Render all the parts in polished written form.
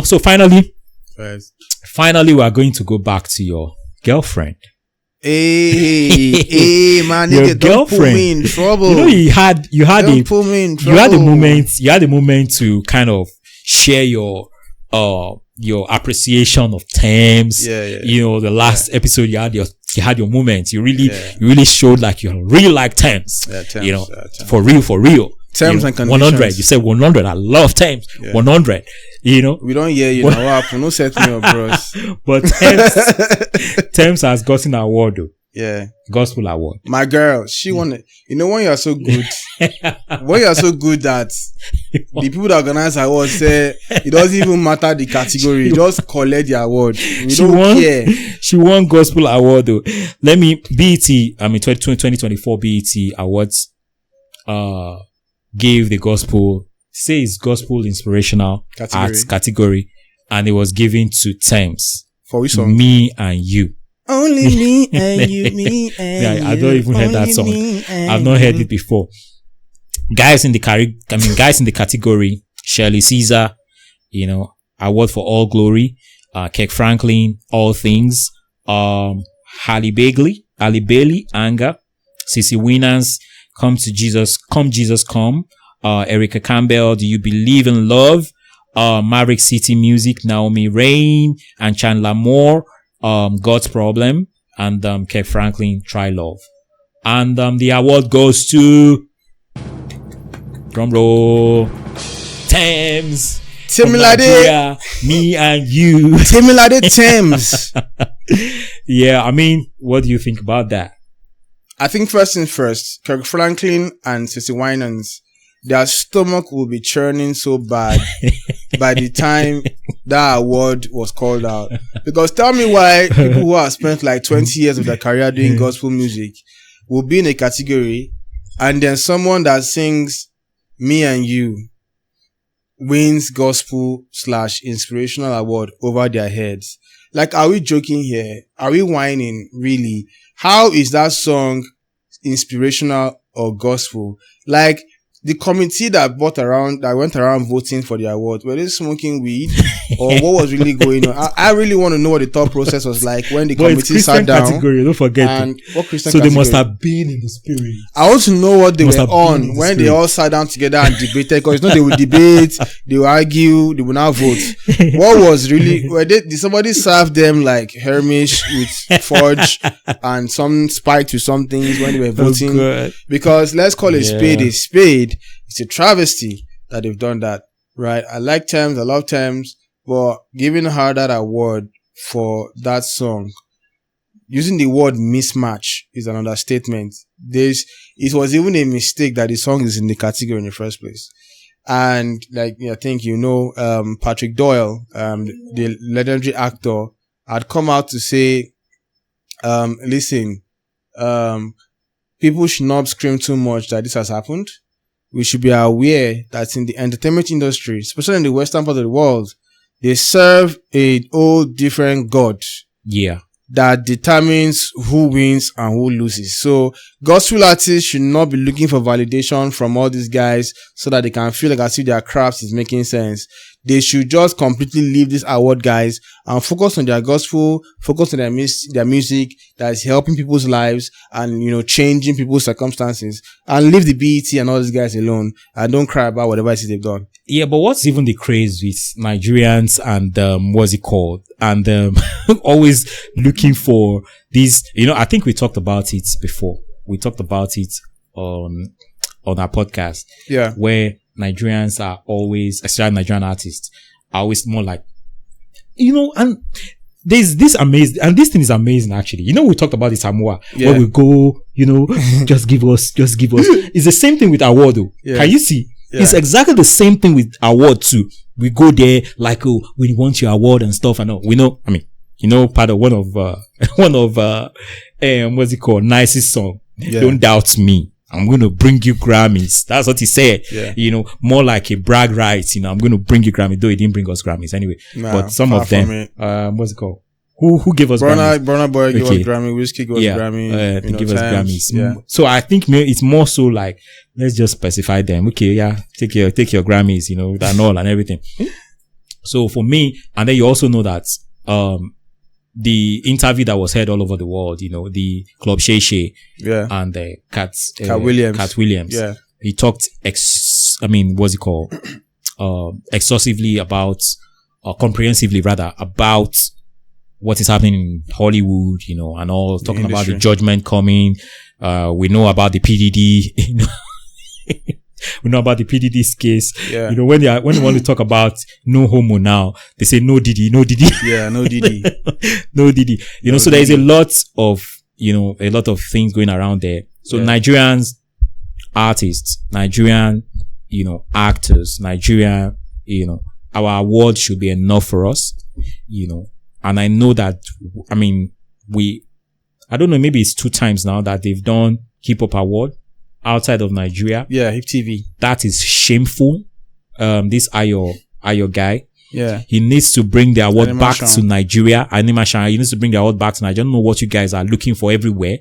So finally, First. we are going to go back to your girlfriend. Hey, man, Your nigga, don't put me in trouble. you had Don't put me in trouble. you had a moment to kind of share your appreciation of Thames. Yeah. The last episode you had your moment. You really showed like you really like Thames. Yeah, Thames. Thames. For real. Terms and conditions. 100. You said 100. I love Thames. Yeah. 100. We don't hear you now. What happened? No set me up, bros. But Thames has gotten an award though. Yeah. Gospel award. My girl, she won it. When you are so good, that the people that organize awards say it doesn't even matter the category, just collect the award. We don't care. She won Gospel award though. 2024 BET Awards gave the gospel, say it's gospel inspirational arts category, and it was given to Thames. For which song? Me and You. Only me and you, me and you. I don't even heard that song. I've not heard it before. Guys in the category, Shirley Caesar, award for All Glory, Kirk Franklin, All Things, Halle Bailey, Anger, CeCe Winans, Come Jesus Come, Erica Campbell, Do You Believe in Love, Maverick City Music, Naomi Rain, and Chandler Moore, God's Problem, and Kirk Franklin, Try Love. And the award goes to, drum roll, Thames. Temilade. Me and You. Temilade Thames. Yeah, what do you think about that? I think first things first, Kirk Franklin and CeCe Winans, their stomach will be churning so bad by the time that award was called out. Because tell me why people who have spent like 20 years of their career doing gospel music will be in a category, and then someone that sings Me and You wins gospel / inspirational award over their heads. Like, are we joking here? Are we whining? Really? How is that song inspirational or gospel? Like, the committee that went around voting for the award, were they smoking weed or what was really going on? I really want to know what the thought process was like when the committee sat down. Category, don't forget. And what Christian so category? They must have been in the spirit. I want to know what they were on when they all sat down together and debated, because they would debate, they would argue, they would now vote. What was really, did somebody serve them like Hermish with Forge and some spike to some things when they were voting? Because let's call a spade a spade. It's a travesty that they've done that, right? I like Thames, I love Thames, but giving her that award for that song, using the word mismatch is an understatement. It was even a mistake that the song is in the category in the first place. And I think Patrick Doyle, the legendary actor, had come out to say, listen, people should not scream too much that this has happened. We should be aware that in the entertainment industry, especially in the western part of the world, they serve a whole different God. Yeah. That determines who wins and who loses. So gospel artists should not be looking for validation from all these guys so that they can feel like as if their craft is making sense. They should just completely leave these award guys and focus on their gospel, focus on their music that is helping people's lives and, changing people's circumstances, and leave the BET and all these guys alone and don't cry about whatever it is they've done. Yeah, but what's even the craze with Nigerians and, what's it called? And, always looking for these, I think we talked about it before. We talked about it on our podcast. Yeah. Where Nigerians are always, especially Nigerian artists, are always more like, and there's this amazing, and this thing is amazing actually. We talked about this Samoa, where we go, just give us. It's the same thing with award though. Yeah. Can you see? Yeah. It's exactly the same thing with award too. We go there like, oh, we want your award and stuff. And all. We know, part of one of what's it called? Nicest song. Yeah. Don't doubt me. I'm going to bring you Grammys. That's what he said. Yeah. More like a brag rights. I'm going to bring you Grammys. Though he didn't bring us Grammys anyway. But some of them, what's it called? Who gave us Grammys? Burna Boy gave us Grammy. Whiskey gave us Grammy. They give us Grammys. Yeah. So I think it's more so like, let's just specify them. Okay, yeah, take your Grammys, and all and everything. So for me, and then you also know that, the interview that was heard all over the world, you know, the Club Shay Shay, and the Cat Williams. Yeah. He talked what's it called? Exhaustively about, or comprehensively rather, about what is happening in Hollywood, you know, and all, talking about the judgment coming. We know about the PDD, you know. We know about the PDD's case. Yeah. You know, when they want to talk about no homo now, they say no Diddy, no Diddy. Yeah, no Diddy. No Diddy. You know, so there is a lot of things going around there. So Nigerians, artists, Nigerian, you know, actors, Nigerian, you know, our award should be enough for us, you know. And I know that, I mean, I don't know, maybe it's 2 times now that they've done Hip Hop Award outside of Nigeria. Yeah, Hip TV. That is shameful. This Ayo guy. Yeah. He needs to bring the award back to Nigeria. He needs to bring the award back to Nigeria. I don't know what you guys are looking for everywhere.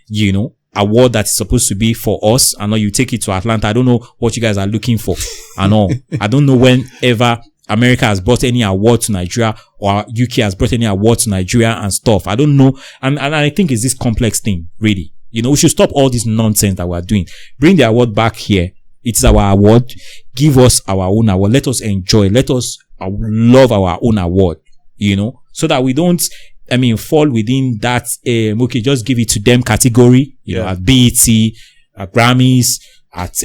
You know, award that is supposed to be for us. I know you take it to Atlanta. I don't know what you guys are looking for and all. I don't know whenever America has brought any award to Nigeria or UK has brought any award to Nigeria and stuff. I don't know. And I think it's this complex thing, really. You know, we should stop all this nonsense that we're doing. Bring the award back here. It's our award. Give us our own award. Let us enjoy. Let us love our own award, you know, so that we don't, fall within that, okay, just give it to them category, you know, at BET, at Grammys, at,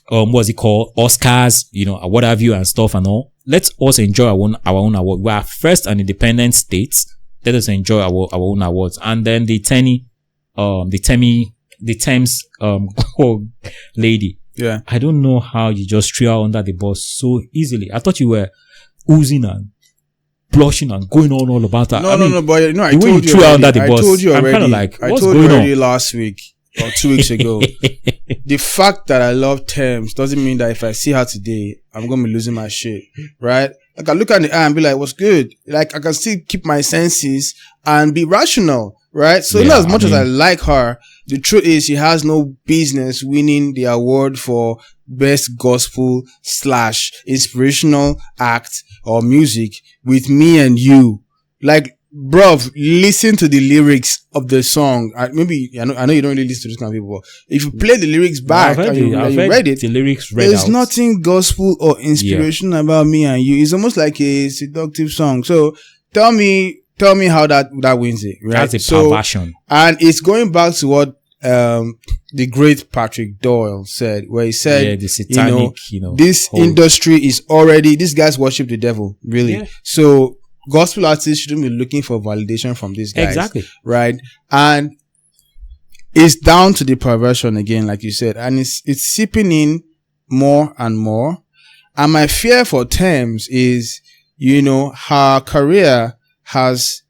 what's it called? Oscars, you know, what have you and stuff and all. Let us enjoy our own award. We are first an independent state. Let us enjoy our own awards. And then the Thames lady. Yeah. I don't know how you just threw her under the bus so easily. I thought you were oozing and blushing and going on all about that. No, but you know, I told you already. I told you already. I'm kind of like, what's going on? I told you already last week or 2 weeks ago. The fact that I love Thames doesn't mean that if I see her today, I'm going to be losing my shit, right? Like I look at the eye and be like, what's good? Like I can still keep my senses and be rational, right? So as much as I like her, the truth is she has no business winning the award for best gospel / inspirational act or music with me and you. Like, bruv, listen to the lyrics of the song. I know you don't really listen to this kind of people. If you play the lyrics back and you read it, the lyrics there's nothing gospel or inspirational about me and you. It's almost like a seductive song. So tell me how that wins it, right? That's a perversion. And it's going back to what the great Patrick Doyle said, where he said, the satanic, this industry is already, these guys worship the devil, really. Yeah. So gospel artists shouldn't be looking for validation from these guys. Exactly. Right? And it's down to the perversion again, like you said, and it's seeping in more and more. And my fear for Thames is, her career has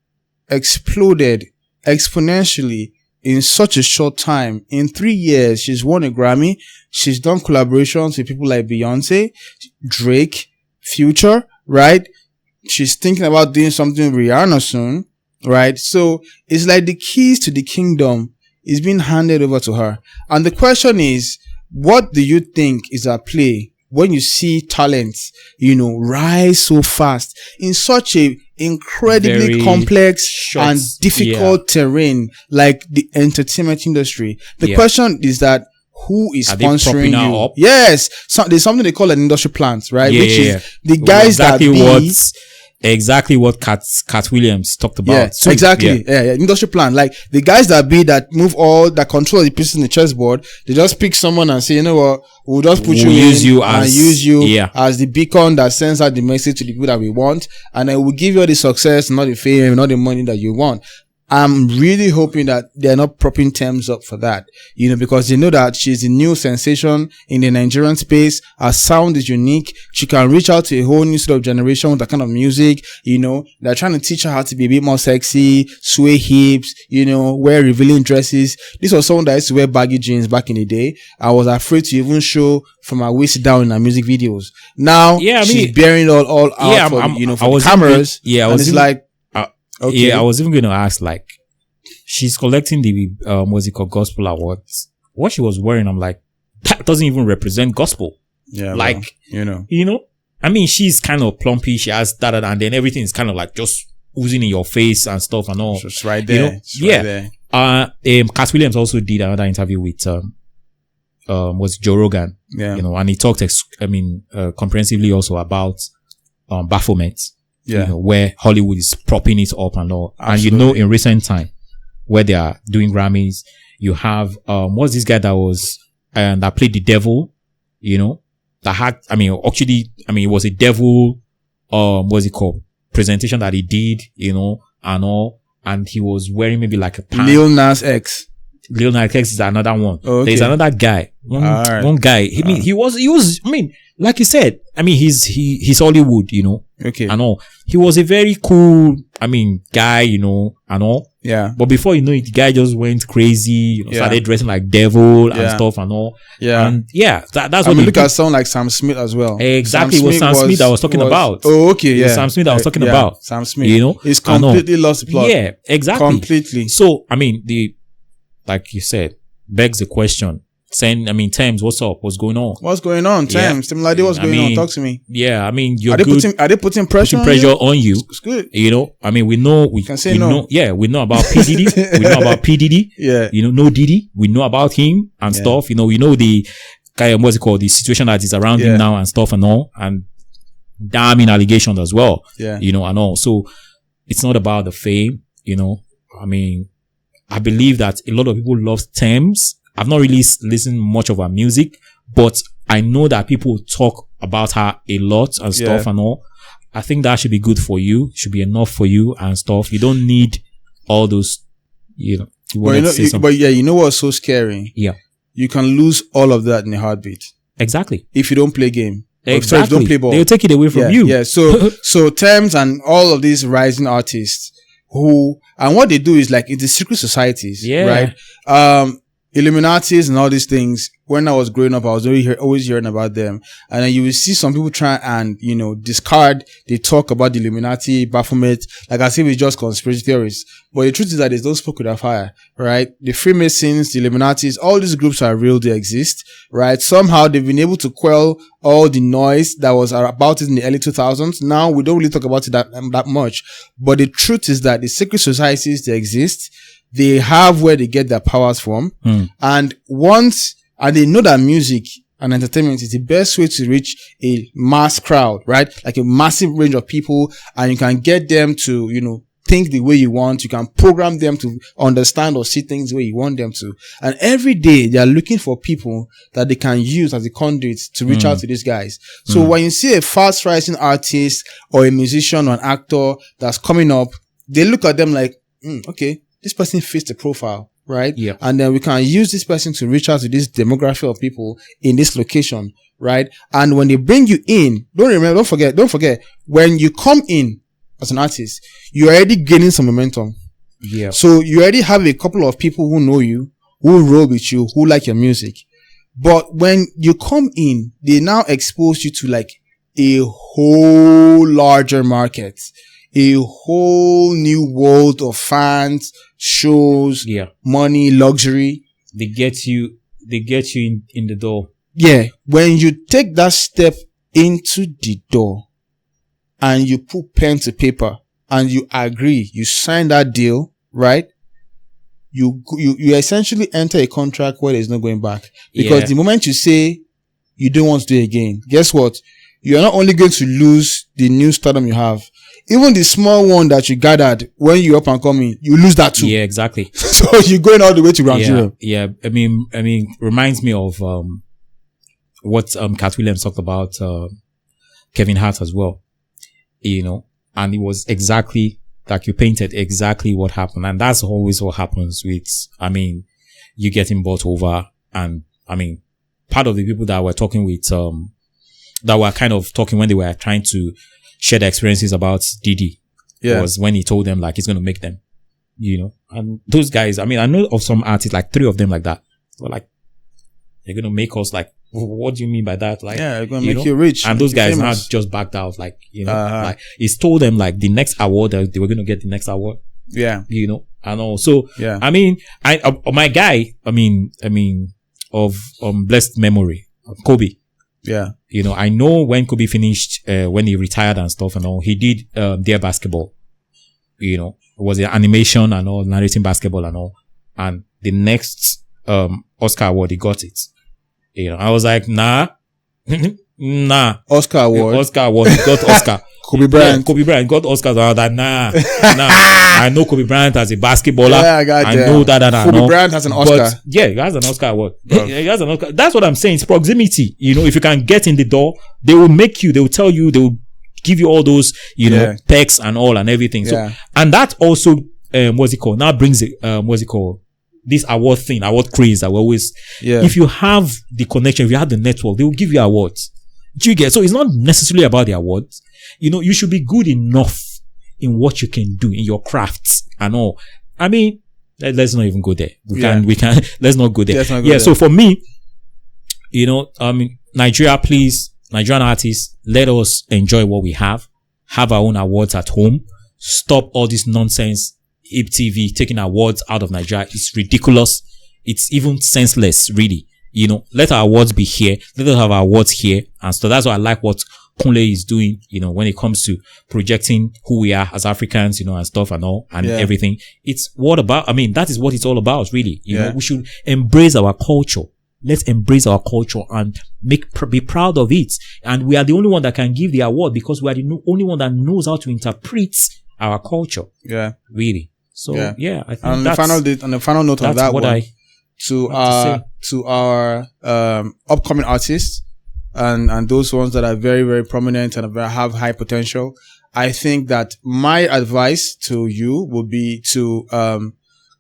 exploded exponentially in such a short time. In 3 years, she's won a Grammy. She's done collaborations with people like Beyonce, Drake, Future, right? She's thinking about doing something with Rihanna soon, right? So it's like the keys to the kingdom is being handed over to her. And the question is, what do you think is at play when you see talents, rise so fast in such a incredibly very complex and difficult terrain like the entertainment industry? The question is that who is sponsoring you? Up? Yes. So there's something they call an industry plant, right? Which is the guys exactly what Cat Williams talked about. Yeah, so, exactly. Yeah. Industry plan. Like the guys that control the pieces in the chessboard, they just pick someone and say, you know what, we'll just put use you as the beacon that sends out the message to the people that we want, and then we'll give you the success, not the fame, not the money that you want. I'm really hoping that they're not propping Thames up for that, because they know that she's a new sensation in the Nigerian space. Her sound is unique. She can reach out to a whole new sort of generation with that kind of music. They're trying to teach her how to be a bit more sexy, sway hips, wear revealing dresses. This was someone that used to wear baggy jeans back in the day. I was afraid to even show from her waist down in her music videos. Now, she's bearing it all out for the cameras. Okay. Yeah, I was even going to ask, like, she's collecting the, gospel awards. What she was wearing, I'm like, that doesn't even represent gospel. Yeah. Like, I mean, she's kind of plumpy. She has that, and then everything is kind of like just oozing in your face and stuff and all. Just right there. You know? Yeah. Right there. Cat Williams also did another interview with, was Joe Rogan. Yeah. You know, and he talked, comprehensively also about, Baphomet. Yeah. You know, where Hollywood is propping it up and all. Absolutely. And you know, in recent time, where they are doing Grammys, you have, what's this guy that was, that played the devil, you know, that had, it was a devil, what's it called? Presentation that he did, you know, and all. And he was wearing maybe like a pants. Lil Nas X. Lil Nas X is another one. Oh, okay. There's another guy. One guy. He was, like you said, he's Hollywood, you know. Okay. And all. He was a very cool, guy, you know, and all. Yeah. But before you know it, the guy just went crazy, you know, started dressing like devil and stuff and all. Yeah. And that's what look at someone like Sam Smith as well. Exactly. It was Sam Smith I was talking about. Oh, okay. Yeah. Sam Smith I was talking about. Sam Smith. You know? He's completely lost the plot. Yeah, exactly. Completely. So, like you said, begs the question. Thames, what's up? What's going on? What's going on, Thames? Yeah. What's going on? Talk to me. Yeah, you're are they putting pressure on you? It's good. You know, we know, we can say no. Know, yeah, we know about P. Diddy. We know about P. Diddy. Yeah. You know, no Diddy. We know about him and stuff. You know, we know the what's it called? The situation that is around him now and stuff and all. And damning allegations as well. Yeah. You know, and all. So, it's not about the fame, you know. I believe that a lot of people love Thames. I've not really listened much of her music, but I know that people talk about her a lot and stuff and all. I think that should be good for you, should be enough for you and stuff. You don't need all those, you know. You know what's so scary? Yeah. You can lose all of that in a heartbeat. Exactly. If you don't play game. Exactly. Sorry, if you don't play ball. They'll take it away from you. Yeah. So Thames and all of these rising artists and what they do is like into secret societies, right? Illuminatis and all these things. When I was growing up, I was always hearing about them. And then you will see some people try and, you know, discard. They talk about the Illuminati, Baphomet, like as if it's just conspiracy theories. But the truth is that there's no smoke without fire, right? The Freemasons, the Illuminatis, all these groups are real. They exist, right? Somehow they've been able to quell all the noise that was about it in the early 2000s. Now we don't really talk about it that much. But the truth is that the secret societies, they exist. They have where they get their powers from. And they know that music and entertainment is the best way to reach a mass crowd, right? Like a massive range of people, and you can get them to, you know, think the way you want. You can program them to understand or see things the way you want them to. And every day they are looking for people that they can use as a conduit to reach out to these guys. So when you see a fast rising artist or a musician or an actor that's coming up, they look at them like, okay, this person fits the profile, right? Yeah. And then we can use this person to reach out to this demographic of people in this location, right? And when they bring you in, don't forget, when you come in as an artist, you're already gaining some momentum. Yeah. So you already have a couple of people who know you, who roll with you, who like your music. But when you come in, they now expose you to like a whole larger market, a whole new world of fans, shows, money, luxury. They get you in the door. Yeah. When you take that step into the door and you put pen to paper and you agree, you sign that deal, right? You essentially enter a contract where there's no going back. Because the moment you say you don't want to do it again, guess what? You're not only going to lose the new stardom you have, even the small one that you gathered when you're up and coming, you lose that too. Yeah, exactly. So you're going all the way to ground zero. Yeah. Reminds me of what Cat Williams talked about Kevin Hart as well. You know, and it was exactly like you painted exactly what happened. And that's always what happens with, you getting bought over. And part of the people that were talking with, that were kind of talking when they were trying to share their experiences about Diddy was when he told them like he's going to make them, you know, and those guys, I know of some artists, like 3 of them like that, were like, they're going to make us like, what do you mean by that? Like, they're going to make you rich. And those guys now just backed out, like, you know, like he's told them like the next award that they were going to get the next award. Yeah. You know, and also, yeah. My guy, of blessed memory, Kobe. Yeah. You know, I know when Kobe finished, when he retired and stuff and all, he did, Dear Basketball. You know, it was an animation and all, narrating basketball and all. And the next, Oscar award, he got it. You know, I was like, nah. Oscar award. He got Oscar. Kobe Bryant. Yeah, Kobe Bryant got Oscars. I was like, nah. I know Kobe Bryant as a basketballer. Yeah, I know that. Kobe Bryant has an Oscar. But yeah, he has an Oscar award. He has an Oscar. That's what I'm saying. It's proximity. You know, if you can get in the door, they will tell you, they will give you all those, you know, perks and all and everything. So, and that also, now brings it, this award craze that we always, if you have the connection, if you have the network, they will give you awards. Do you get? So it's not necessarily about the awards. You know, you should be good enough in what you can do in your crafts and all. I mean, let's not even go there. Let's not go there. So for me, you know, Nigerian artists, let us enjoy what we have our own awards at home. Stop all this nonsense. Hip TV taking awards out of Nigeria. It's ridiculous. It's even senseless, really. You know, let our awards be here. Let us have our awards here. And so that's why I like what Kunle is doing, you know, when it comes to projecting who we are as Africans, you know, and stuff and all and everything. It's that is what it's all about, really. You know, we should embrace our culture. Let's embrace our culture and be proud of it. And we are the only one that can give the award because we are the only one that knows how to interpret our culture. Yeah. Really. So, I think on the final note on that one, to our upcoming artists and those ones that are very, very prominent and have high potential, I think that my advice to you would be to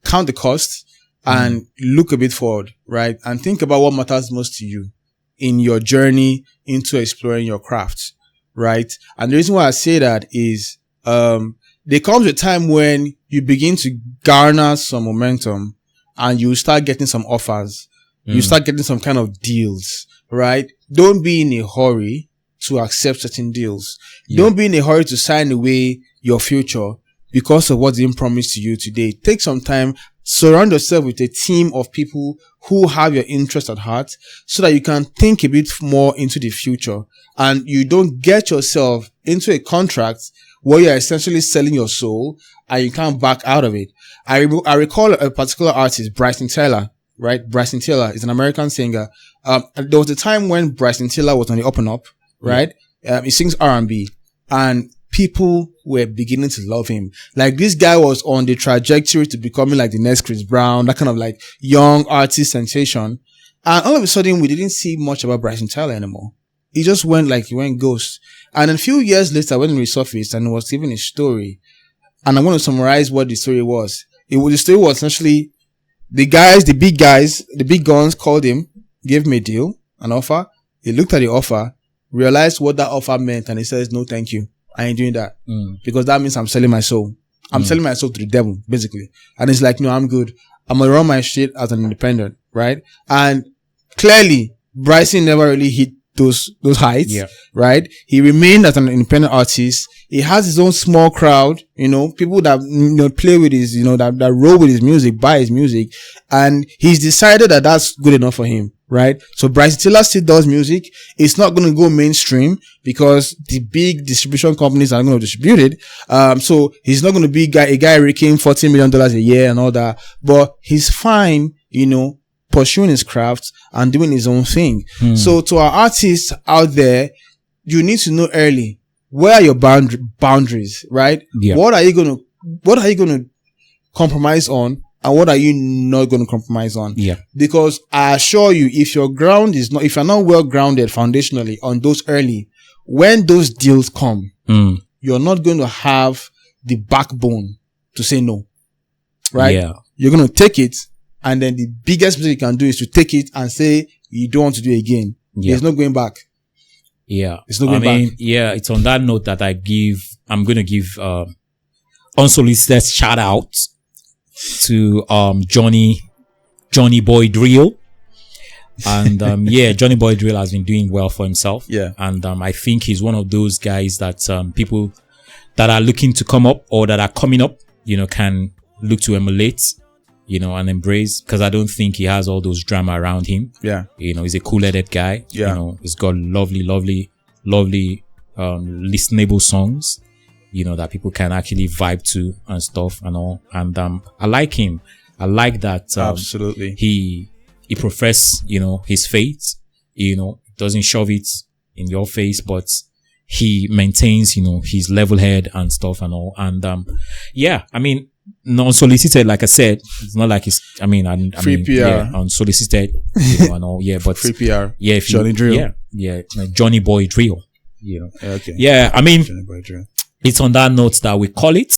count the cost and look a bit forward, right? And think about what matters most to you in your journey into exploring your craft, right? And the reason why I say that is there comes a time when you begin to garner some momentum and you start getting some offers. You start getting some kind of deals, right? Don't be in a hurry to accept certain deals. Don't be in a hurry to sign away your future because of what's being promised to you today. Take some time, surround yourself with a team of people who have your interest at heart so that you can think a bit more into the future and you don't get yourself into a contract where you're essentially selling your soul and you can't back out of it. I recall a particular artist, Bryson Tiller, right? Bryson Tiller is an American singer. There was a time when Bryson Tiller was on the up and up, right? He sings R&B and people were beginning to love him. Like this guy was on the trajectory to becoming like the next Chris Brown, that kind of like young artist sensation. And all of a sudden we didn't see much about Bryson Tiller anymore. He just went ghost. And a few years later when he resurfaced and was given a story, and I'm going to summarize what the story was. The story was essentially the big guns called him, gave him a deal, an offer. He looked at the offer, realized what that offer meant, and he says, no, thank you. I ain't doing that. Because that means I'm selling my soul. I'm selling my soul to the devil, basically. And it's like, no, I'm good. I'm going to run my shit as an independent, right? And clearly, Bryson never really hit those heights, right? He remained as an independent artist. He has his own small crowd, you know, people that, you know, play with his, you know, that roll with his music, buy his music. And he's decided that that's good enough for him, right? So Bryson Tiller still does music. It's not going to go mainstream because the big distribution companies are going to distribute it. So he's not going to be a guy raking $40 million a year and all that, but he's fine, you know, pursuing his craft and doing his own thing. So to our artists out there, you need to know early, where are your boundaries, right? What are you going to compromise on and what are you not going to compromise on? Because I assure you, if you're not well grounded foundationally on those early, when those deals come, you're not going to have the backbone to say no, right? You're going to take it. And then the biggest mistake you can do is to take it and say you don't want to do it again. There's no going back. It's not going back. It's on that note that I'm going to give, unsolicited shout out to, Johnny Boy Drill. And, Johnny Boy Drill has been doing well for himself. And, I think he's one of those guys that, people that are looking to come up or that are coming up, you know, can look to emulate. you know, and embrace, because I don't think he has all those drama around him. Yeah. You know, he's a cool-headed guy. Yeah. You know, he's got lovely, listenable songs, you know, that people can actually vibe to and stuff and all. And, I like him. I like that. Absolutely. He professes, you know, his faith, you know, doesn't shove it in your face, but he maintains, you know, his level head and stuff and all. And, yeah, I mean, non-solicited, like I said, it's not like it's, free PR. Yeah, unsolicited, you know, and all. Yeah, but free PR. Yeah, if Johnny Drill. Yeah, like Johnny Boy Drill, you know. Okay. Yeah, I mean, Johnny Boy Drill. it's on that note that we call it.